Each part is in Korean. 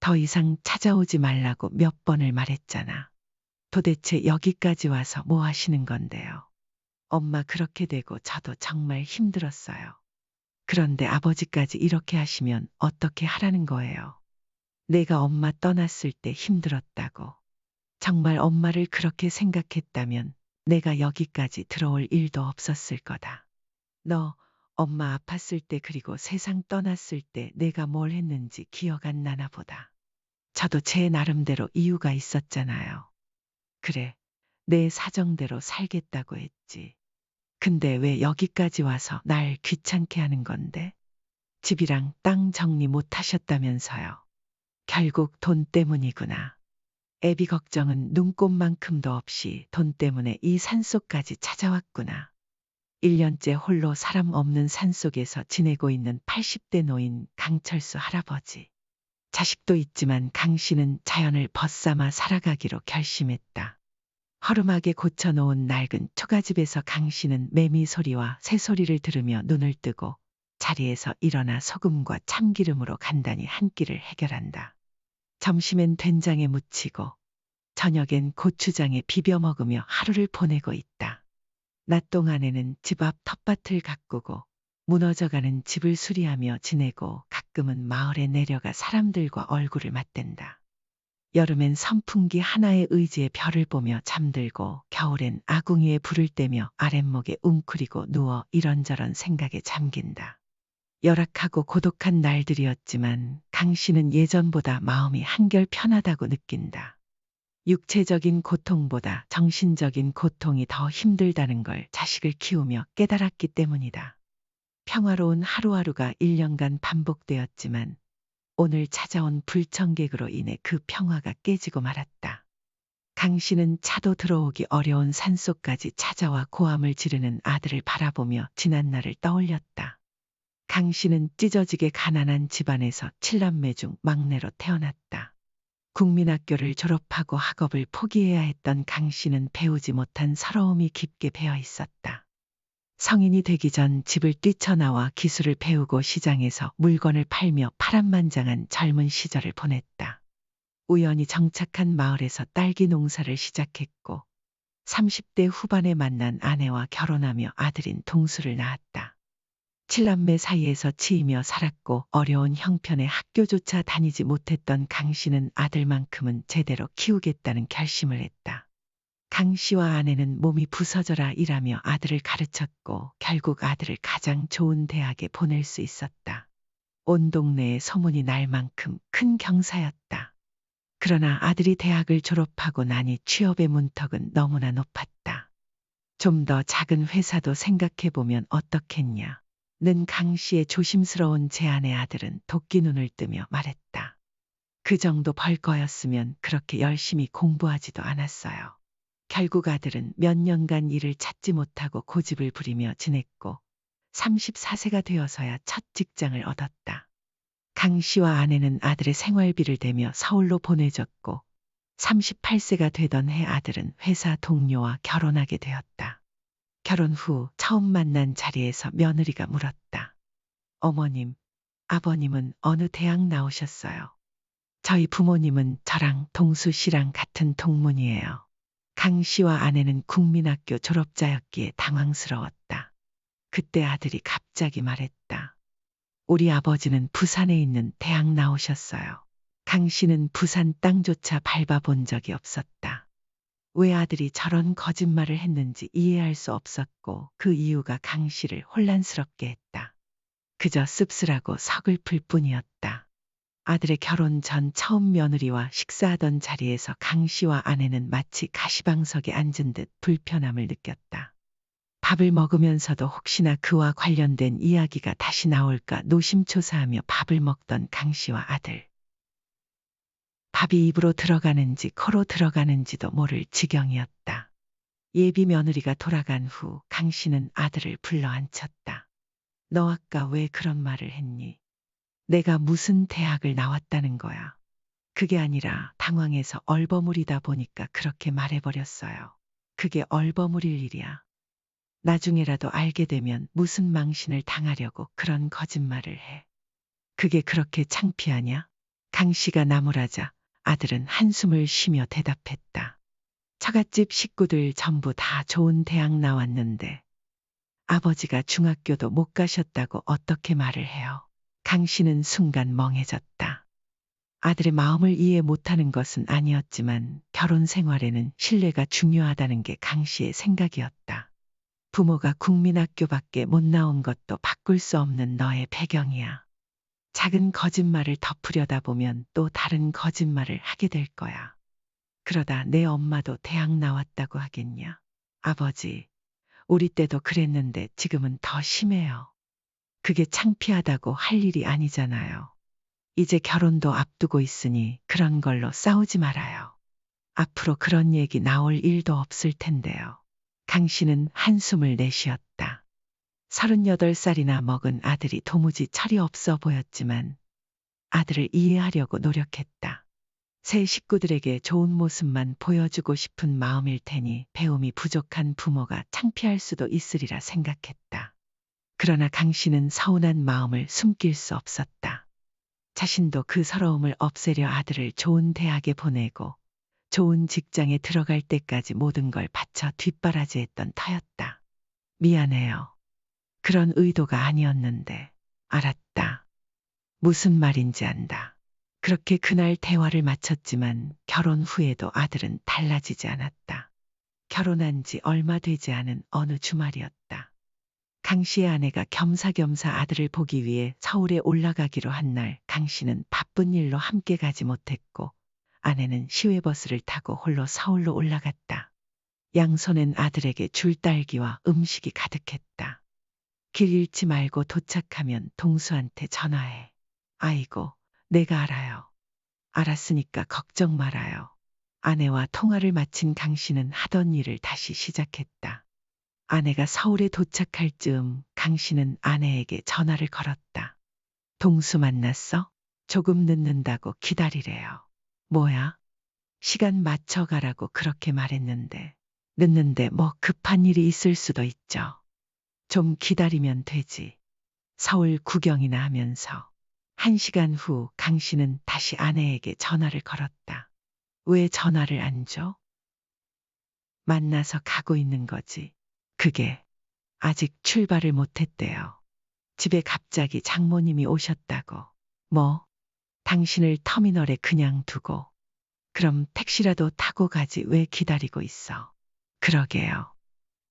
더 이상 찾아오지 말라고 몇 번을 말했잖아. 도대체 여기까지 와서 뭐 하시는 건데요? 엄마 그렇게 되고 저도 정말 힘들었어요. 그런데 아버지까지 이렇게 하시면 어떻게 하라는 거예요? 내가 엄마 떠났을 때 힘들었다고. 정말 엄마를 그렇게 생각했다면 내가 여기까지 들어올 일도 없었을 거다. 너 엄마 아팠을 때 그리고 세상 떠났을 때 내가 뭘 했는지 기억 안 나나 보다. 저도 제 나름대로 이유가 있었잖아요. 그래, 내 사정대로 살겠다고 했지. 근데 왜 여기까지 와서 날 귀찮게 하는 건데? 집이랑 땅 정리 못 하셨다면서요. 결국 돈 때문이구나. 애비 걱정은 눈꼽만큼도 없이 돈 때문에 이 산속까지 찾아왔구나. 1년째 홀로 사람 없는 산속에서 지내고 있는 80대 노인 강철수 할아버지. 자식도 있지만 강 씨는 자연을 벗삼아 살아가기로 결심했다. 허름하게 고쳐놓은 낡은 초가집에서 강 씨는 매미 소리와 새 소리를 들으며 눈을 뜨고 자리에서 일어나 소금과 참기름으로 간단히 한 끼를 해결한다. 점심엔 된장에 무치고 저녁엔 고추장에 비벼 먹으며 하루를 보내고 있다. 낮 동안에는 집 앞 텃밭을 가꾸고 무너져가는 집을 수리하며 지내고 가끔은 마을에 내려가 사람들과 얼굴을 맞댄다. 여름엔 선풍기 하나에 의지해 별을 보며 잠들고 겨울엔 아궁이에 불을 떼며 아랫목에 웅크리고 누워 이런저런 생각에 잠긴다. 열악하고 고독한 날들이었지만 강 씨는 예전보다 마음이 한결 편하다고 느낀다. 육체적인 고통보다 정신적인 고통이 더 힘들다는 걸 자식을 키우며 깨달았기 때문이다. 평화로운 하루하루가 1년간 반복되었지만 오늘 찾아온 불청객으로 인해 그 평화가 깨지고 말았다. 강 씨는 차도 들어오기 어려운 산속까지 찾아와 고함을 지르는 아들을 바라보며 지난 날을 떠올렸다. 강 씨는 찢어지게 가난한 집안에서 7남매 중 막내로 태어났다. 국민학교를 졸업하고 학업을 포기해야 했던 강 씨는 배우지 못한 서러움이 깊게 배어 있었다. 성인이 되기 전 집을 뛰쳐나와 기술을 배우고 시장에서 물건을 팔며 파란만장한 젊은 시절을 보냈다. 우연히 정착한 마을에서 딸기 농사를 시작했고 30대 후반에 만난 아내와 결혼하며 아들인 동수를 낳았다. 7남매 사이에서 치이며 살았고 어려운 형편의 학교조차 다니지 못했던 강 씨는 아들만큼은 제대로 키우겠다는 결심을 했다. 강 씨와 아내는 몸이 부서져라 일하며 아들을 가르쳤고 결국 아들을 가장 좋은 대학에 보낼 수 있었다. 온 동네에 소문이 날 만큼 큰 경사였다. 그러나 아들이 대학을 졸업하고 나니 취업의 문턱은 너무나 높았다. 좀 더 작은 회사도 생각해보면 어떻겠냐. 는 강 씨의 조심스러운 제안에 아들은 도끼 눈을 뜨며 말했다. 그 정도 벌 거였으면 그렇게 열심히 공부하지도 않았어요. 결국 아들은 몇 년간 일을 찾지 못하고 고집을 부리며 지냈고 34세가 되어서야 첫 직장을 얻었다. 강 씨와 아내는 아들의 생활비를 대며 서울로 보내줬고 38세가 되던 해 아들은 회사 동료와 결혼하게 되었다. 결혼 후 처음 만난 자리에서 며느리가 물었다. 어머님, 아버님은 어느 대학 나오셨어요? 저희 부모님은 저랑 동수 씨랑 같은 동문이에요. 강 씨와 아내는 국민학교 졸업자였기에 당황스러웠다. 그때 아들이 갑자기 말했다. 우리 아버지는 부산에 있는 대학 나오셨어요. 강 씨는 부산 땅조차 밟아본 적이 없었다. 왜 아들이 저런 거짓말을 했는지 이해할 수 없었고 그 이유가 강 씨를 혼란스럽게 했다. 그저 씁쓸하고 서글플 뿐이었다. 아들의 결혼 전 처음 며느리와 식사하던 자리에서 강 씨와 아내는 마치 가시방석에 앉은 듯 불편함을 느꼈다. 밥을 먹으면서도 혹시나 그와 관련된 이야기가 다시 나올까 노심초사하며 밥을 먹던 강 씨와 아들. 밥이 입으로 들어가는지 코로 들어가는지도 모를 지경이었다. 예비 며느리가 돌아간 후 강 씨는 아들을 불러 앉혔다. 너 아까 왜 그런 말을 했니? 내가 무슨 대학을 나왔다는 거야. 그게 아니라 당황해서 얼버무리다 보니까 그렇게 말해버렸어요. 그게 얼버무릴 일이야. 나중에라도 알게 되면 무슨 망신을 당하려고 그런 거짓말을 해. 그게 그렇게 창피하냐? 강 씨가 나무라자 아들은 한숨을 쉬며 대답했다. 처갓집 식구들 전부 다 좋은 대학 나왔는데 아버지가 중학교도 못 가셨다고 어떻게 말을 해요? 강 씨는 순간 멍해졌다. 아들의 마음을 이해 못하는 것은 아니었지만 결혼 생활에는 신뢰가 중요하다는 게 강 씨의 생각이었다. 부모가 국민학교밖에 못 나온 것도 바꿀 수 없는 너의 배경이야. 작은 거짓말을 덮으려다 보면 또 다른 거짓말을 하게 될 거야. 그러다 내 엄마도 대학 나왔다고 하겠냐? 아버지, 우리 때도 그랬는데 지금은 더 심해요. 그게 창피하다고 할 일이 아니잖아요. 이제 결혼도 앞두고 있으니 그런 걸로 싸우지 말아요. 앞으로 그런 얘기 나올 일도 없을 텐데요. 강 씨는 한숨을 내쉬었다. 38살이나 먹은 아들이 도무지 철이 없어 보였지만 아들을 이해하려고 노력했다. 새 식구들에게 좋은 모습만 보여주고 싶은 마음일 테니 배움이 부족한 부모가 창피할 수도 있으리라 생각했다. 그러나 강 씨는 서운한 마음을 숨길 수 없었다. 자신도 그 서러움을 없애려 아들을 좋은 대학에 보내고 좋은 직장에 들어갈 때까지 모든 걸 바쳐 뒷바라지했던 터였다. 미안해요. 그런 의도가 아니었는데. 알았다. 무슨 말인지 안다. 그렇게 그날 대화를 마쳤지만 결혼 후에도 아들은 달라지지 않았다. 결혼한 지 얼마 되지 않은 어느 주말이었다. 강 씨의 아내가 겸사겸사 아들을 보기 위해 서울에 올라가기로 한 날 강 씨는 바쁜 일로 함께 가지 못했고 아내는 시외버스를 타고 홀로 서울로 올라갔다. 양손엔 아들에게 줄 딸기와 음식이 가득했다. 길 잃지 말고 도착하면 동수한테 전화해. 아이고, 내가 알아요. 알았으니까 걱정 말아요. 아내와 통화를 마친 강 씨는 하던 일을 다시 시작했다. 아내가 서울에 도착할 즈음 강 씨는 아내에게 전화를 걸었다. 동수 만났어? 조금 늦는다고 기다리래요. 뭐야? 시간 맞춰 가라고 그렇게 말했는데. 늦는데 뭐 급한 일이 있을 수도 있죠. 좀 기다리면 되지. 서울 구경이나 하면서. 1시간 후 강 씨는 다시 아내에게 전화를 걸었다. 왜 전화를 안 줘? 만나서 가고 있는 거지. 그게 아직 출발을 못했대요. 집에 갑자기 장모님이 오셨다고. 뭐? 당신을 터미널에 그냥 두고. 그럼 택시라도 타고 가지 왜 기다리고 있어? 그러게요.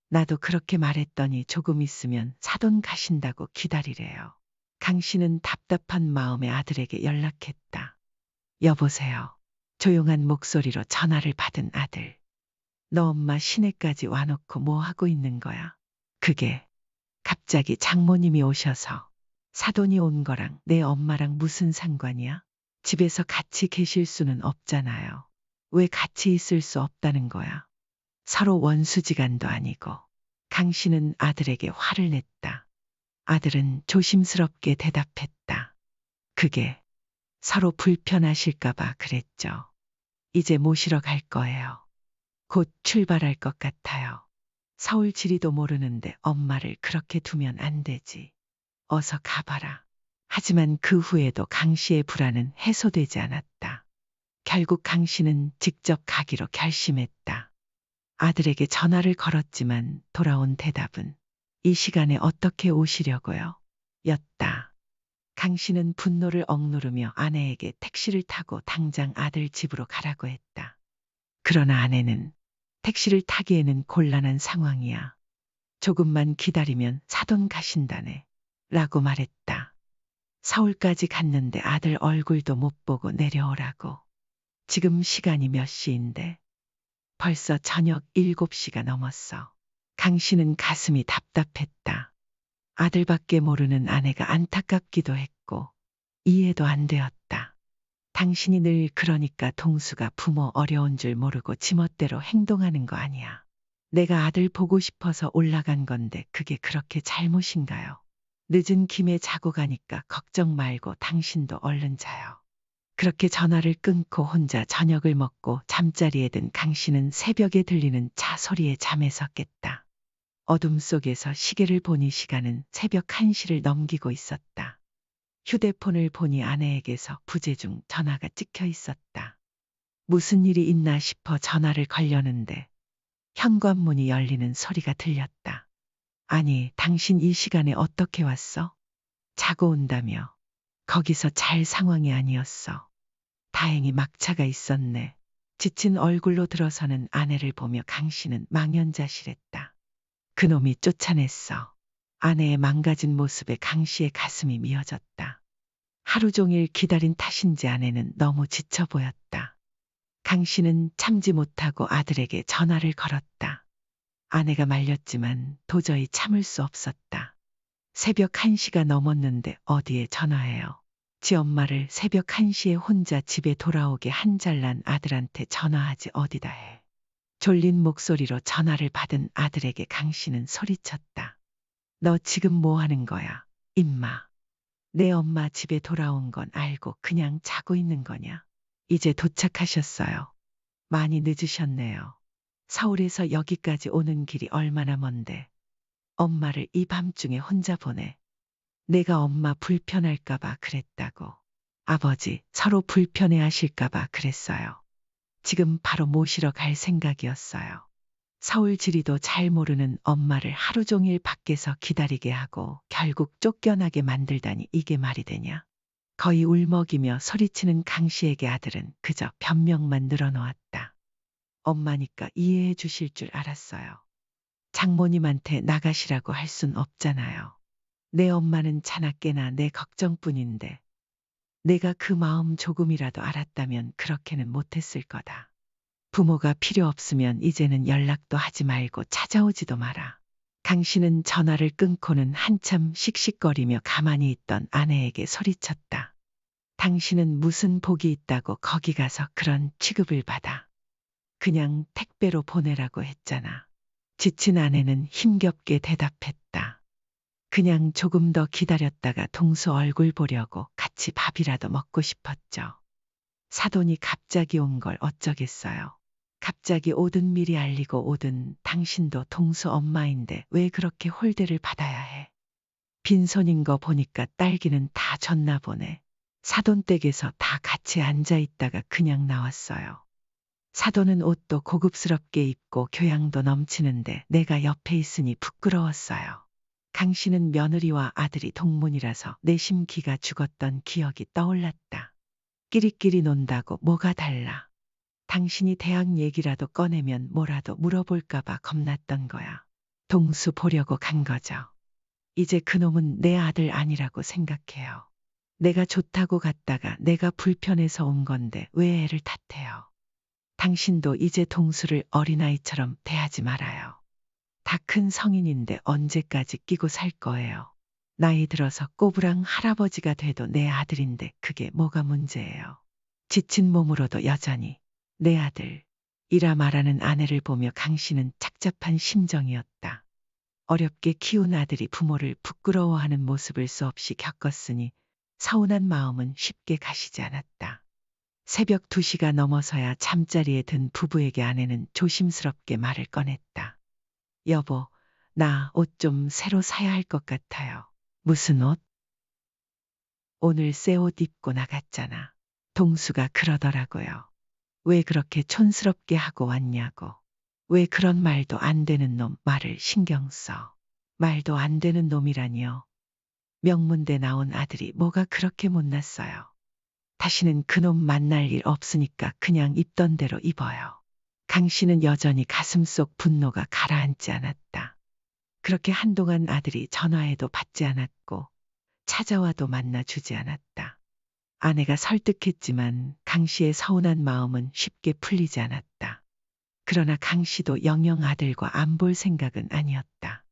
나도 그렇게 말했더니 조금 있으면 사돈 가신다고 기다리래요. 강 씨는 답답한 마음에 아들에게 연락했다. 여보세요. 조용한 목소리로 전화를 받은 아들. 너 엄마 시내까지 와놓고 뭐 하고 있는 거야? 그게 갑자기 장모님이 오셔서. 사돈이 온 거랑 내 엄마랑 무슨 상관이야? 집에서 같이 계실 수는 없잖아요. 왜 같이 있을 수 없다는 거야? 서로 원수지간도 아니고. 강 씨는 아들에게 화를 냈다. 아들은 조심스럽게 대답했다. 그게 서로 불편하실까봐 그랬죠. 이제 모시러 갈 거예요. 곧 출발할 것 같아요. 서울 지리도 모르는데 엄마를 그렇게 두면 안 되지. 어서 가봐라. 하지만 그 후에도 강 씨의 불안은 해소되지 않았다. 결국 강 씨는 직접 가기로 결심했다. 아들에게 전화를 걸었지만 돌아온 대답은 이 시간에 어떻게 오시려고요? 였다. 강 씨는 분노를 억누르며 아내에게 택시를 타고 당장 아들 집으로 가라고 했다. 그러나 아내는 택시를 타기에는 곤란한 상황이야. 조금만 기다리면 사돈 가신다네. 라고 말했다. 서울까지 갔는데 아들 얼굴도 못 보고 내려오라고. 지금 시간이 몇 시인데? 벌써 저녁 7시가 넘었어. 강 씨는 가슴이 답답했다. 아들밖에 모르는 아내가 안타깝기도 했고 이해도 안 되었다. 당신이 늘 그러니까 동수가 부모 어려운 줄 모르고 지멋대로 행동하는 거 아니야. 내가 아들 보고 싶어서 올라간 건데 그게 그렇게 잘못인가요? 늦은 김에 자고 가니까 걱정 말고 당신도 얼른 자요. 그렇게 전화를 끊고 혼자 저녁을 먹고 잠자리에 든 강 씨는 새벽에 들리는 차 소리에 잠에서 깼다. 어둠 속에서 시계를 보니 시간은 새벽 1시를 넘기고 있었다. 휴대폰을 보니 아내에게서 부재중 전화가 찍혀 있었다. 무슨 일이 있나 싶어 전화를 걸려는데 현관문이 열리는 소리가 들렸다. 아니, 당신 이 시간에 어떻게 왔어? 자고 온다며. 거기서 잘 상황이 아니었어. 다행히 막차가 있었네. 지친 얼굴로 들어서는 아내를 보며 강 씨는 망연자실했다. 그놈이 쫓아냈어. 아내의 망가진 모습에 강 씨의 가슴이 미어졌다. 하루 종일 기다린 탓인지 아내는 너무 지쳐 보였다. 강 씨는 참지 못하고 아들에게 전화를 걸었다. 아내가 말렸지만 도저히 참을 수 없었다. 새벽 1시가 넘었는데 어디에 전화해요? 지 엄마를 새벽 1시에 혼자 집에 돌아오게 한 잘난 아들한테 전화하지 어디다 해. 졸린 목소리로 전화를 받은 아들에게 강 씨는 소리쳤다. 너 지금 뭐 하는 거야, 임마. 내 엄마 집에 돌아온 건 알고 그냥 자고 있는 거냐? 이제 도착하셨어요. 많이 늦으셨네요. 서울에서 여기까지 오는 길이 얼마나 먼데. 엄마를 이 밤중에 혼자 보내. 내가 엄마 불편할까봐 그랬다고. 아버지 서로 불편해하실까봐 그랬어요. 지금 바로 모시러 갈 생각이었어요. 서울 지리도 잘 모르는 엄마를 하루 종일 밖에서 기다리게 하고 결국 쫓겨나게 만들다니 이게 말이 되냐. 거의 울먹이며 소리치는 강 씨에게 아들은 그저 변명만 늘어놓았다. 엄마니까 이해해 주실 줄 알았어요. 장모님한테 나가시라고 할 순 없잖아요. 내 엄마는 자나깨나 내 걱정뿐인데 내가 그 마음 조금이라도 알았다면 그렇게는 못했을 거다. 부모가 필요 없으면 이제는 연락도 하지 말고 찾아오지도 마라. 강 씨는 전화를 끊고는 한참 씩씩거리며 가만히 있던 아내에게 소리쳤다. 당신은 무슨 복이 있다고 거기 가서 그런 취급을 받아. 그냥 택배로 보내라고 했잖아. 지친 아내는 힘겹게 대답했다. 그냥 조금 더 기다렸다가 동수 얼굴 보려고 같이 밥이라도 먹고 싶었죠. 사돈이 갑자기 온 걸 어쩌겠어요. 갑자기 오든 미리 알리고 오든 당신도 동수 엄마인데 왜 그렇게 홀대를 받아야 해. 빈손인 거 보니까 딸기는 다 줬나 보네. 사돈 댁에서 다 같이 앉아 있다가 그냥 나왔어요. 사돈은 옷도 고급스럽게 입고 교양도 넘치는데 내가 옆에 있으니 부끄러웠어요. 강 씨는 며느리와 아들이 동문이라서 내심 기가 죽었던 기억이 떠올랐다. 끼리끼리 논다고 뭐가 달라. 당신이 대학 얘기라도 꺼내면 뭐라도 물어볼까봐 겁났던 거야. 동수 보려고 간 거죠. 이제 그놈은 내 아들 아니라고 생각해요. 내가 좋다고 갔다가 내가 불편해서 온 건데 왜 애를 탓해요. 당신도 이제 동수를 어린아이처럼 대하지 말아요. 다 큰 성인인데 언제까지 끼고 살 거예요. 나이 들어서 꼬부랑 할아버지가 돼도 내 아들인데 그게 뭐가 문제예요. 지친 몸으로도 여전히 내 아들 이라 말하는 아내를 보며 강 씨는 착잡한 심정이었다. 어렵게 키운 아들이 부모를 부끄러워하는 모습을 수없이 겪었으니 서운한 마음은 쉽게 가시지 않았다. 새벽 2시가 넘어서야 잠자리에 든 부부에게 아내는 조심스럽게 말을 꺼냈다. 여보, 나 옷 좀 새로 사야 할 것 같아요. 무슨 옷? 오늘 새 옷 입고 나갔잖아. 동수가 그러더라고요. 왜 그렇게 촌스럽게 하고 왔냐고. 왜 그런 말도 안 되는 놈 말을 신경 써. 말도 안 되는 놈이라니요. 명문대 나온 아들이 뭐가 그렇게 못났어요. 다시는 그놈 만날 일 없으니까 그냥 입던 대로 입어요. 강 씨는 여전히 가슴속 분노가 가라앉지 않았다. 그렇게 한동안 아들이 전화해도 받지 않았고 찾아와도 만나주지 않았다. 아내가 설득했지만 강 씨의 서운한 마음은 쉽게 풀리지 않았다. 그러나 강 씨도 영영 아들과 안 볼 생각은 아니었다.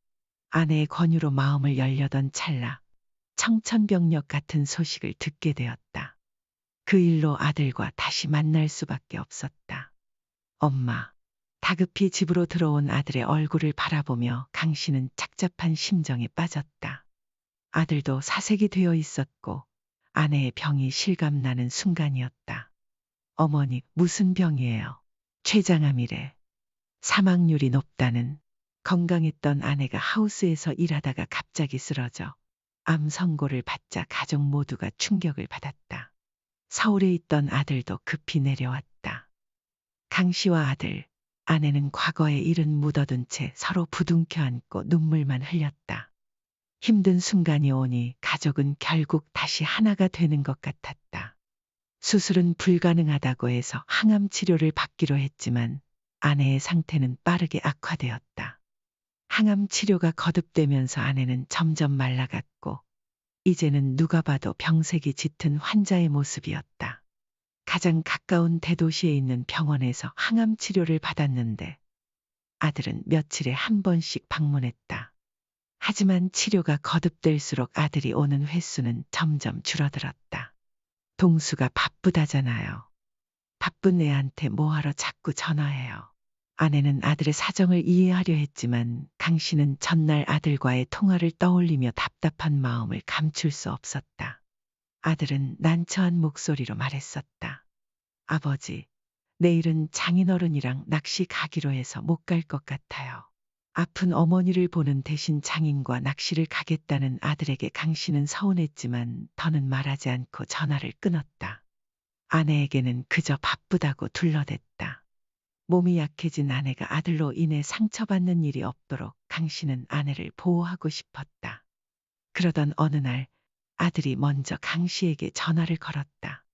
아내의 권유로 마음을 열려던 찰나 청천벽력 같은 소식을 듣게 되었다. 그 일로 아들과 다시 만날 수밖에 없었다. 엄마. 다급히 집으로 들어온 아들의 얼굴을 바라보며 강 씨는 착잡한 심정에 빠졌다. 아들도 사색이 되어 있었고 아내의 병이 실감나는 순간이었다. 어머니, 무슨 병이에요? 췌장암이래. 사망률이 높다는. 건강했던 아내가 하우스에서 일하다가 갑자기 쓰러져 암 선고를 받자 가족 모두가 충격을 받았다. 서울에 있던 아들도 급히 내려왔다. 강 씨와 아들, 아내는 과거의 일은 묻어둔 채 서로 부둥켜 안고 눈물만 흘렸다. 힘든 순간이 오니 가족은 결국 다시 하나가 되는 것 같았다. 수술은 불가능하다고 해서 항암 치료를 받기로 했지만 아내의 상태는 빠르게 악화되었다. 항암 치료가 거듭되면서 아내는 점점 말라갔고 이제는 누가 봐도 병색이 짙은 환자의 모습이었다. 가장 가까운 대도시에 있는 병원에서 항암 치료를 받았는데 아들은 며칠에 한 번씩 방문했다. 하지만 치료가 거듭될수록 아들이 오는 횟수는 점점 줄어들었다. 동수가 바쁘다잖아요. 바쁜 애한테 뭐하러 자꾸 전화해요. 아내는 아들의 사정을 이해하려 했지만 강 씨는 전날 아들과의 통화를 떠올리며 답답한 마음을 감출 수 없었다. 아들은 난처한 목소리로 말했었다. 아버지, 내일은 장인어른이랑 낚시 가기로 해서 못 갈 것 같아요. 아픈 어머니를 보는 대신 장인과 낚시를 가겠다는 아들에게 강 씨는 서운했지만 더는 말하지 않고 전화를 끊었다. 아내에게는 그저 바쁘다고 둘러댔다. 몸이 약해진 아내가 아들로 인해 상처받는 일이 없도록 강 씨는 아내를 보호하고 싶었다. 그러던 어느 날 아들이 먼저 강 씨에게 전화를 걸었다.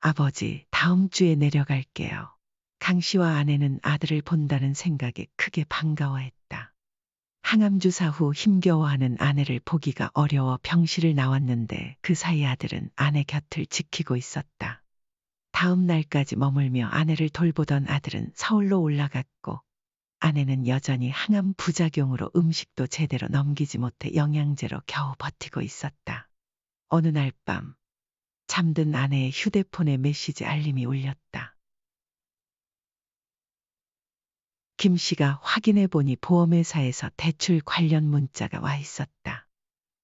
아버지, 다음 주에 내려갈게요. 강 씨와 아내는 아들을 본다는 생각에 크게 반가워했다. 항암 주사 후 힘겨워하는 아내를 보기가 어려워 병실을 나왔는데 그 사이 아들은 아내 곁을 지키고 있었다. 다음 날까지 머물며 아내를 돌보던 아들은 서울로 올라갔고 아내는 여전히 항암 부작용으로 음식도 제대로 넘기지 못해 영양제로 겨우 버티고 있었다. 어느 날 밤 잠든 아내의 휴대폰에 메시지 알림이 울렸다. 김 씨가 확인해 보니 보험회사에서 대출 관련 문자가 와 있었다.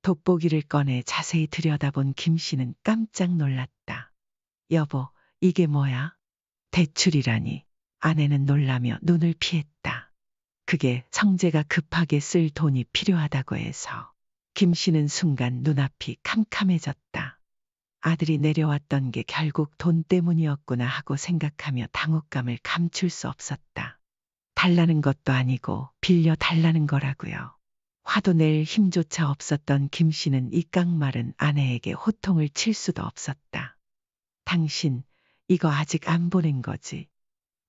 돋보기를 꺼내 자세히 들여다본 김 씨는 깜짝 놀랐다. 여보, 이게 뭐야? 대출이라니. 아내는 놀라며 눈을 피했다. 그게 성재가 급하게 쓸 돈이 필요하다고 해서. 김 씨는 순간 눈앞이 캄캄해졌다. 아들이 내려왔던 게 결국 돈 때문이었구나 하고 생각하며 당혹감을 감출 수 없었다. 달라는 것도 아니고 빌려 달라는 거라고요. 화도 낼 힘조차 없었던 김 씨는 이 깡마른 아내에게 호통을 칠 수도 없었다. 당신, 이거 아직 안 보낸 거지.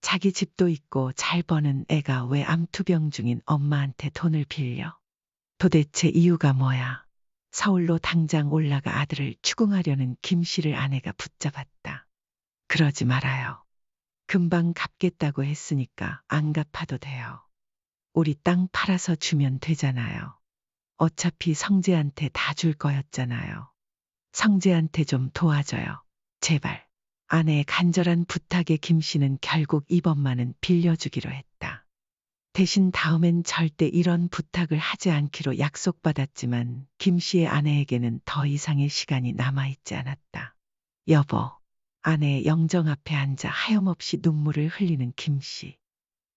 자기 집도 있고 잘 버는 애가 왜 암투병 중인 엄마한테 돈을 빌려? 도대체 이유가 뭐야? 서울로 당장 올라가 아들을 추궁하려는 김 씨를 아내가 붙잡았다. 그러지 말아요. 금방 갚겠다고 했으니까 안 갚아도 돼요. 우리 땅 팔아서 주면 되잖아요. 어차피 성재한테 다 줄 거였잖아요. 성재한테 좀 도와줘요. 제발. 아내의 간절한 부탁에 김 씨는 결국 이번만은 빌려주기로 했다. 대신 다음엔 절대 이런 부탁을 하지 않기로 약속받았지만 김 씨의 아내에게는 더 이상의 시간이 남아있지 않았다. 여보, 아내의 영정 앞에 앉아 하염없이 눈물을 흘리는 김 씨.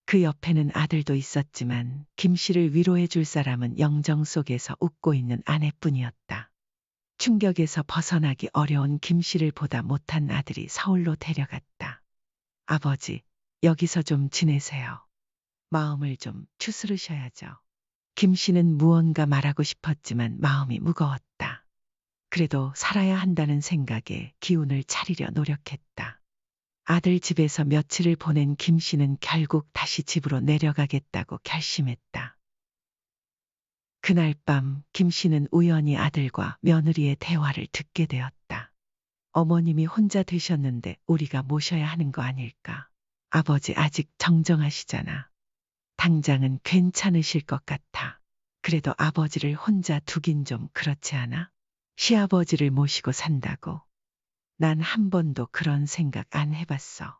그 옆에는 아들도 있었지만 김 씨를 위로해 줄 사람은 영정 속에서 웃고 있는 아내뿐이었다. 충격에서 벗어나기 어려운 김 씨를 보다 못한 아들이 서울로 데려갔다. 아버지, 여기서 좀 지내세요. 마음을 좀 추스르셔야죠. 김 씨는 무언가 말하고 싶었지만 마음이 무거웠다. 그래도 살아야 한다는 생각에 기운을 차리려 노력했다. 아들 집에서 며칠을 보낸 김 씨는 결국 다시 집으로 내려가겠다고 결심했다. 그날 밤 김 씨는 우연히 아들과 며느리의 대화를 듣게 되었다. 어머님이 혼자 되셨는데 우리가 모셔야 하는 거 아닐까? 아버지 아직 정정하시잖아. 당장은 괜찮으실 것 같아. 그래도 아버지를 혼자 두긴 좀 그렇지 않아? 시아버지를 모시고 산다고. 난 한 번도 그런 생각 안 해봤어.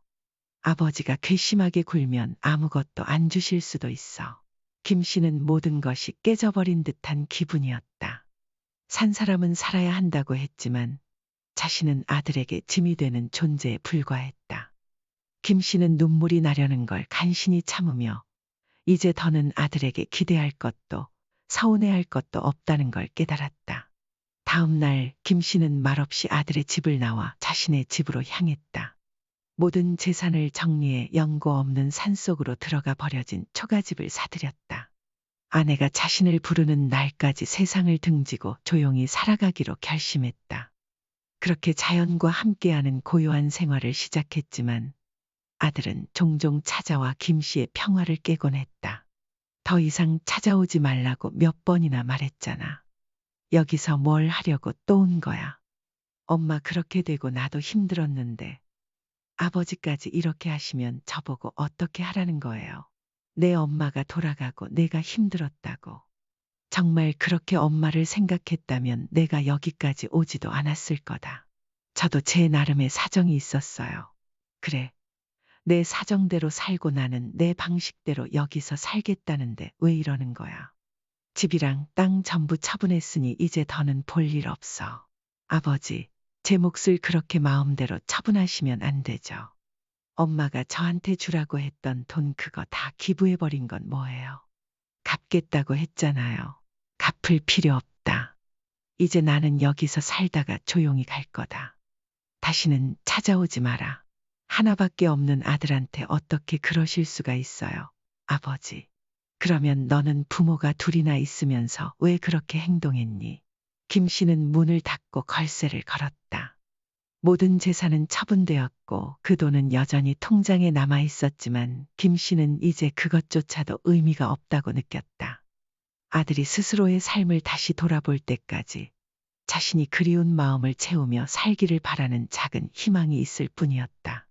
아버지가 괘씸하게 굴면 아무것도 안 주실 수도 있어. 김 씨는 모든 것이 깨져버린 듯한 기분이었다. 산 사람은 살아야 한다고 했지만 자신은 아들에게 짐이 되는 존재에 불과했다. 김 씨는 눈물이 나려는 걸 간신히 참으며 이제 더는 아들에게 기대할 것도 서운해할 것도 없다는 걸 깨달았다. 다음 날 김 씨는 말없이 아들의 집을 나와 자신의 집으로 향했다. 모든 재산을 정리해 연고 없는 산속으로 들어가 버려진 초가집을 사들였다. 아내가 자신을 부르는 날까지 세상을 등지고 조용히 살아가기로 결심했다. 그렇게 자연과 함께하는 고요한 생활을 시작했지만 아들은 종종 찾아와 김 씨의 평화를 깨곤 했다. 더 이상 찾아오지 말라고 몇 번이나 말했잖아. 여기서 뭘 하려고 또 온 거야. 엄마 그렇게 되고 나도 힘들었는데 아버지까지 이렇게 하시면 저보고 어떻게 하라는 거예요. 내 엄마가 돌아가고 내가 힘들었다고. 정말 그렇게 엄마를 생각했다면 내가 여기까지 오지도 않았을 거다. 저도 제 나름의 사정이 있었어요. 그래, 내 사정대로 살고 나는 내 방식대로 여기서 살겠다는데 왜 이러는 거야. 집이랑 땅 전부 처분했으니 이제 더는 볼 일 없어. 아버지, 제 몫을 그렇게 마음대로 처분하시면 안 되죠. 엄마가 저한테 주라고 했던 돈 그거 다 기부해버린 건 뭐예요? 갚겠다고 했잖아요. 갚을 필요 없다. 이제 나는 여기서 살다가 조용히 갈 거다. 다시는 찾아오지 마라. 하나밖에 없는 아들한테 어떻게 그러실 수가 있어요, 아버지. 그러면 너는 부모가 둘이나 있으면서 왜 그렇게 행동했니? 김 씨는 문을 닫고 걸쇠를 걸었다. 모든 재산은 처분되었고 그 돈은 여전히 통장에 남아 있었지만 김 씨는 이제 그것조차도 의미가 없다고 느꼈다. 아들이 스스로의 삶을 다시 돌아볼 때까지 자신이 그리운 마음을 채우며 살기를 바라는 작은 희망이 있을 뿐이었다.